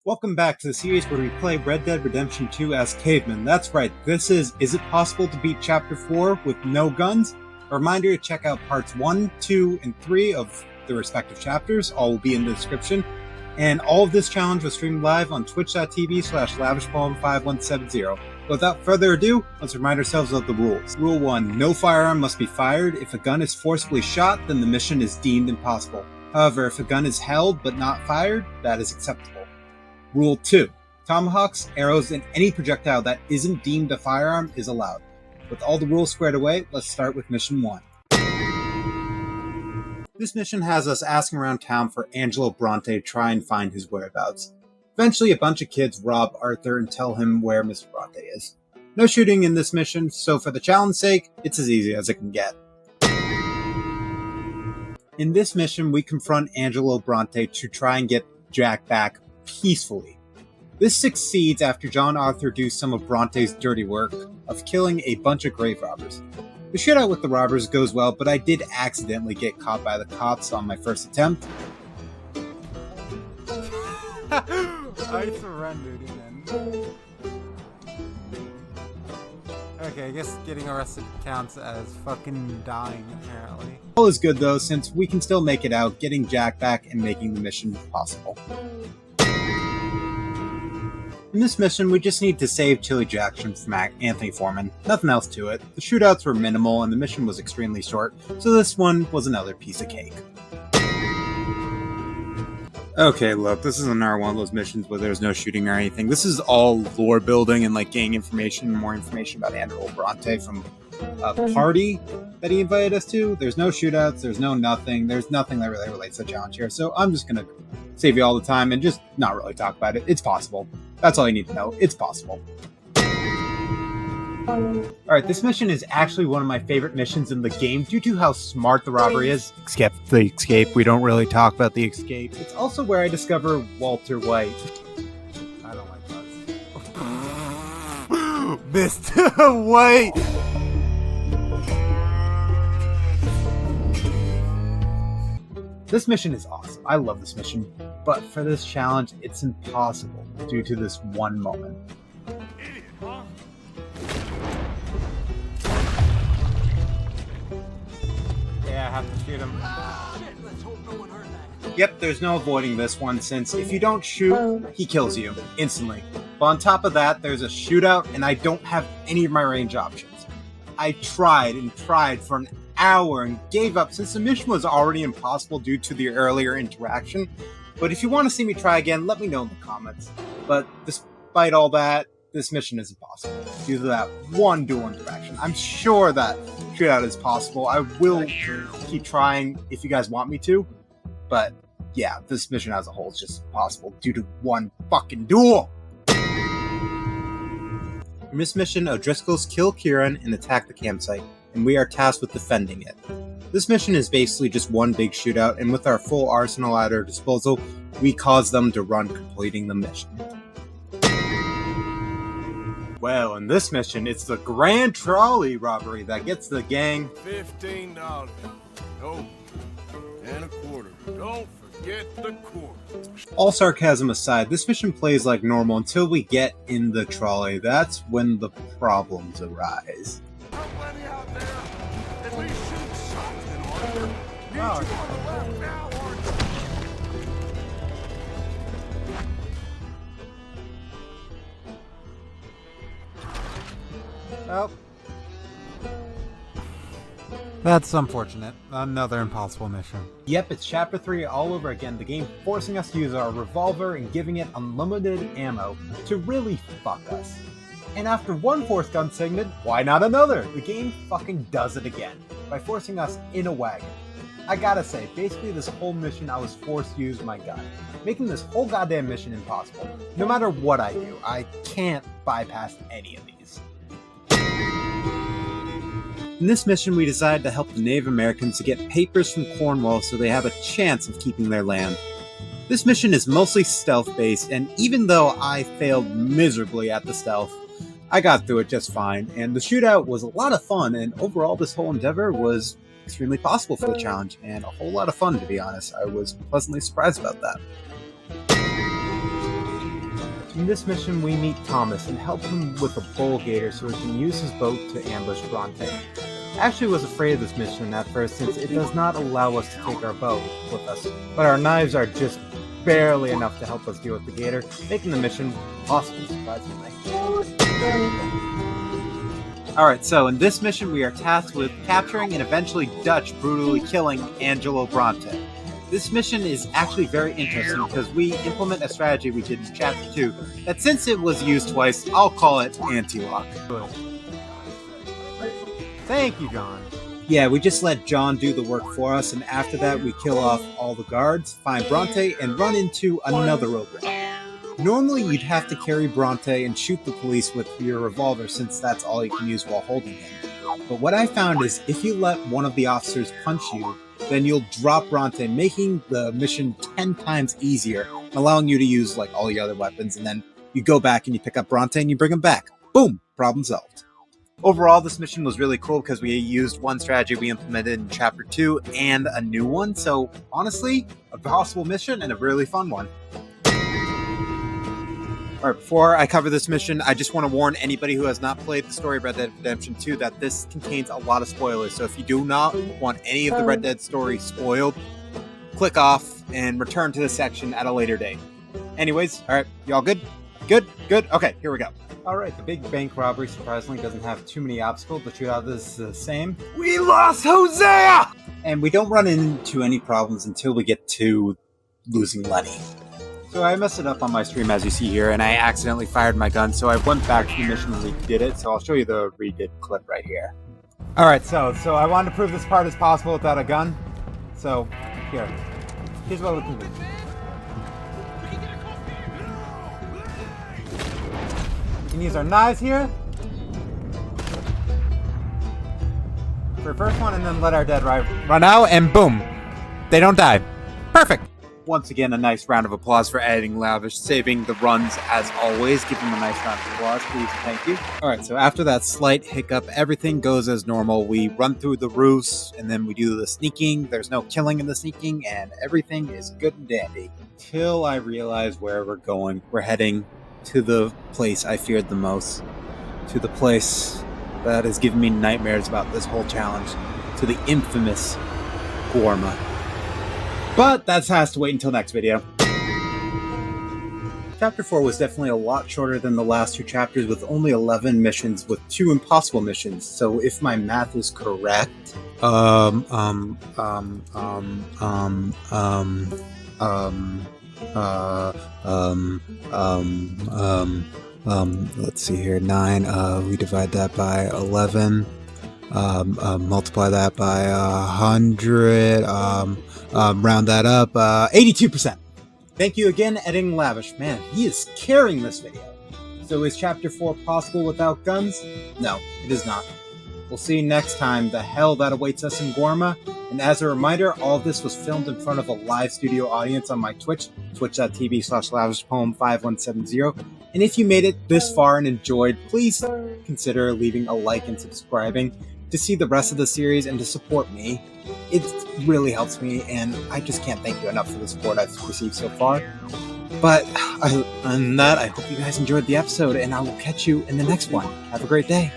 Welcome back to the series where we play Red Dead Redemption 2 as cavemen. That's right, this is It Possible to Beat Chapter 4 with No Guns? A reminder to check out parts 1, 2, and 3 of the respective chapters. All will be in the description. And all of this challenge was streamed live on twitch.tv/lavishpoem5170. Without further ado, let's remind ourselves of the rules. Rule 1, no firearm must be fired. If a gun is forcibly shot, then the mission is deemed impossible. However, if a gun is held but not fired, that is acceptable. Rule 2. Tomahawks, arrows, and any projectile that isn't deemed a firearm is allowed. With all the rules squared away, let's start with Mission 1. This mission has us asking around town for Angelo Bronte to try and find his whereabouts. Eventually, a bunch of kids rob Arthur and tell him where Mr. Bronte is. No shooting in this mission, so for the challenge's sake, it's as easy as it can get. In this mission, we confront Angelo Bronte to try and get Jack back peacefully. This succeeds after John Arthur do some of Bronte's dirty work of killing a bunch of grave robbers. The shootout with the robbers goes well, but I did accidentally get caught by the cops on my first attempt. I surrendered then. Okay, I guess getting arrested counts as fucking dying, apparently. All is good though, since we can still make it out, getting Jack back and making the mission possible. In this mission, we just need to save Chili Jackson from Anthony Foreman. Nothing else to it. The shootouts were minimal and the mission was extremely short, so this one was another piece of cake. Okay, look, this is another one of those missions where there's no shooting or anything. This is all lore building and getting information, more information about Angelo Bronte from a party that he invited us to. There's no shootouts, there's no nothing, there's nothing that really relates to the challenge here, so I'm just gonna save you all the time and just not really talk about it. It's possible. That's all you need to know. It's possible. Alright, this mission is actually one of my favorite missions in the game due to how smart the robbery is. Skip the escape. We don't really talk about the escape. It's also where I discover Walter White. I don't like bugs. Mr. White! This mission is awesome. I love this mission. But for this challenge, it's impossible due to this one moment. Idiot, huh? Yeah, I have to shoot him. Let's hope no one heard that. Yep, there's no avoiding this one since if you don't shoot, he kills you instantly. But on top of that, there's a shootout and I don't have any of my range options. I tried and tried for an hour and gave up since the mission was already impossible due to the earlier interaction. But if you want to see me try again, let me know in the comments. But despite all that, this mission is impossible due to that one dual interaction. I'm sure that shootout is possible. I will keep trying if you guys want me to. But yeah, this mission as a whole is just impossible due to one fucking duel. In this mission, O'Driscoll's kill Kieran and attack the campsite, and we are tasked with defending it. This mission is basically just one big shootout, and with our full arsenal at our disposal, we cause them to run, completing the mission. Well, in this mission, it's the Grand Trolley robbery that gets the gang $15. Oh, and a quarter. Don't forget the quarter. All sarcasm aside, this mission plays like normal until we get in the trolley. That's when the problems arise. How many out there? At least shoot something, Arthur. Need you on the left now, Arthur. Oh. That's unfortunate. Another impossible mission. Yep, it's Chapter 3 all over again, the game forcing us to use our revolver and giving it unlimited ammo to really fuck us. And after one forced gun segment, why not another? The game fucking does it again, by forcing us in a wagon. I gotta say, basically this whole mission I was forced to use my gun, making this whole goddamn mission impossible. No matter what I do, I can't bypass any of these. In this mission, we decided to help the Native Americans to get papers from Cornwall so they have a chance of keeping their land. This mission is mostly stealth-based, and even though I failed miserably at the stealth, I got through it just fine, and the shootout was a lot of fun, and overall this whole endeavor was extremely possible for the challenge, and a whole lot of fun, to be honest. I was pleasantly surprised about that. In this mission, we meet Thomas and help him with a bull gator so he can use his boat to ambush Bronte. I actually was afraid of this mission at first since it does not allow us to take our boat with us, but our knives are just barely enough to help us deal with the gator, making the mission possible, surprisingly. Alright, so in this mission we are tasked with capturing and eventually Dutch brutally killing Angelo Bronte. This mission is actually very interesting because we implement a strategy we did in Chapter 2 that, since it was used twice, I'll call it anti-lock. Thank you, John. Yeah, we just let John do the work for us, and after that we kill off all the guards, find Bronte, and run into another roadblock. Normally you'd have to carry Bronte and shoot the police with your revolver since that's all you can use while holding him. But what I found is if you let one of the officers punch you, then you'll drop Bronte, making the mission 10 times easier, allowing you to use like all the other weapons, and then you go back and you pick up Bronte and you bring him back. Boom! Problem solved. Overall, this mission was really cool because we used one strategy we implemented in Chapter 2 and a new one, so honestly, a possible mission and a really fun one. Alright, before I cover this mission, I just want to warn anybody who has not played the story of Red Dead Redemption 2 that this contains a lot of spoilers, so if you do not want any of the Red Dead story spoiled, click off and return to this section at a later date. Anyways, alright, y'all good? Good? Good? Okay, here we go. Alright, the big bank robbery surprisingly doesn't have too many obstacles. The shootout is the same. We lost Hosea! And we don't run into any problems until we get to losing Lenny. So I messed it up on my stream, as you see here, and I accidentally fired my gun, so I went back to the mission and redid it, so I'll show you the redid clip right here. Alright, so I wanted to prove this part is possible without a gun. So, here's what we can do. We can use our knives here for the first one, and then let our dead run out, and boom! They don't die. Perfect! Once again, a nice round of applause for editing Lavish, saving the runs as always. Give him a nice round of applause, please, and thank you. Alright, so after that slight hiccup, everything goes as normal. We run through the roofs, and then we do the sneaking. There's no killing in the sneaking, and everything is good and dandy. Till I realize where we're going. We're heading to the place I feared the most. To the place that has given me nightmares about this whole challenge. To the infamous Gorma. But that has to wait until next video. Chapter 4 was definitely a lot shorter than the last two chapters, with only 11 missions with 2 impossible missions. So if my math is correct, let's see here, 9, we divide that by 11, multiply that by 100, round that up, 82%. Thank you again, Editing Lavish. Man, he is carrying this video. So is Chapter 4 possible without guns? No, it is not. We'll see next time the hell that awaits us in Gorma. And as a reminder, all of this was filmed in front of a live studio audience on my Twitch, twitch.tv/lavishpoem5170. And if you made it this far and enjoyed, please consider leaving a like and subscribing to see the rest of the series and to support me. It really helps me, and I just can't thank you enough for the support I've received so far. But other than that, I hope you guys enjoyed the episode, and I will catch you in the next one. Have a great day.